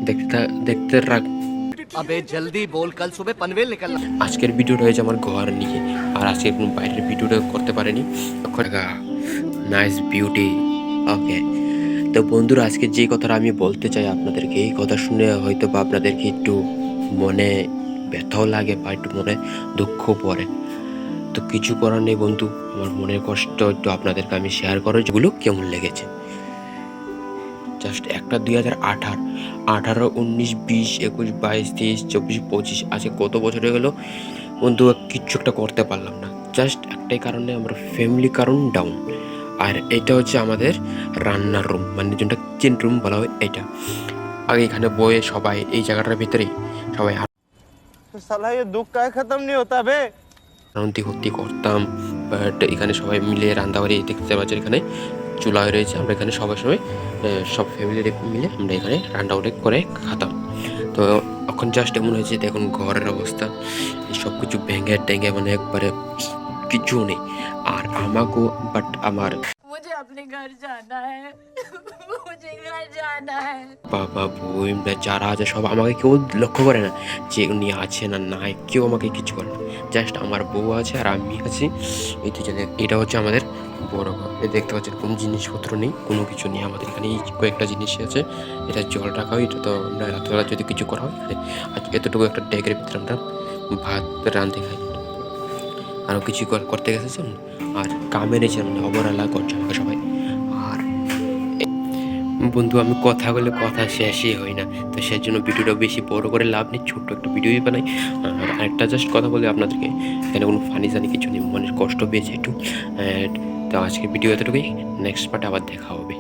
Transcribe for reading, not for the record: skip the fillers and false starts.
দেখতে রাখ। अबे जल्दी बोल, कल सुबह पनवेल निकलना। আজকের ভিডিওটা হয়েছে আমার ঘর নিয়ে, আর আজকে কোনো বাইরের ভিডিওটা করতে পারিনি। Nice beauty. ওকে, তো বন্ধুরা, আজকে যে কথাটা আমি বলতে চাই আপনাদেরকে, এই কথা শুনে হয়তো বা আপনাদেরকে একটু মনে ব্যথাও লাগে বা একটু মনে দুঃখ পড়ে। তো কিছু করার নেই বন্ধু, আমার মনের কষ্ট একটু আপনাদেরকে আমি শেয়ার করো, যেগুলো কেমন লেগেছে। জাস্ট একটা 2018, 18, 19, 20, 21, 22, 23, 24, 25, আজকে কত বছর হয়ে গেল বন্ধু, কিচ্ছু একটা করতে পারলাম না। জাস্ট একটাই কারণে, আমার ফ্যামিলি কারণ ডাউন। আর এটা হচ্ছে আমাদের রান্নার রুম, মানে যেটা কিচেন রুম বলা হয় এটা। আগে এখানে বয়ে সবাই এই জায়গাটার ভিতরেই সবাই साला ये दुख का खत्म नहीं होता बे। রান্তি ভর্তি করতাম। বাট এখানে সবাই মিলে রান্নাবাড়ি দেখতে পাচ্ছি, এখানে চুলা রয়েছে, আমরা এখানে সবাই সময় সব ফ্যামিলি মিলে আমরা এখানে রান্নাবাড়ি করে খাতাম। তো এখন জাস্ট এমন হয়েছে, দেখুন ঘরের অবস্থা, সব কিছু ভেঙে টেঙে, মানে একবারে কিছু নেই। আর আমাকেও, বাট আমার मुझे अपने घर जाना है। मुझे घर जाना है। বাবা বই যারা আছে সব আমাকে কেউ লক্ষ্য করে না যে উনি আছে না নাই, কেউ আমাকে কিছু করে না। জাস্ট আমার বউ আছে আর আমি আছি, এই দুজনে। এটা হচ্ছে আমাদের বড় ঘর। এই দেখতে পাচ্ছেন কোনো জিনিসপত্র নেই, কোনো কিছু নেই আমাদের এখানে। এই কয়েকটা জিনিসই আছে, এটা জল রাখা হয়, এটা তো আমরা রাত্রেবেলা যদি কিছু করা হয় এখানে। আর এতটুকু একটা ড্যাগের ভিতরে আমরা ভাত রাঁধতে খাই। আরও কিছু করতে গেছেন, আর কামে রয়েছে, মানে অবহেলা করছে আমাকে সবাই। আর বন্ধু, আমি কথা বলে কথা শেষই হয় না, তো সেই জন্য ভিডিওটা বেশি বড় করে লাভ নেই, ছোট্ট একটা ভিডিওই বানাই। আর আরেকটা জাস্ট কথা বলে আপনাদেরকে, এখানে কোনো ফানি জানি কিছু নেই, মনের কষ্ট পেয়েছে একটু। তো আজকে ভিডিও এতটুকুই, নেক্সট পার্টে আবার দেখা হবে।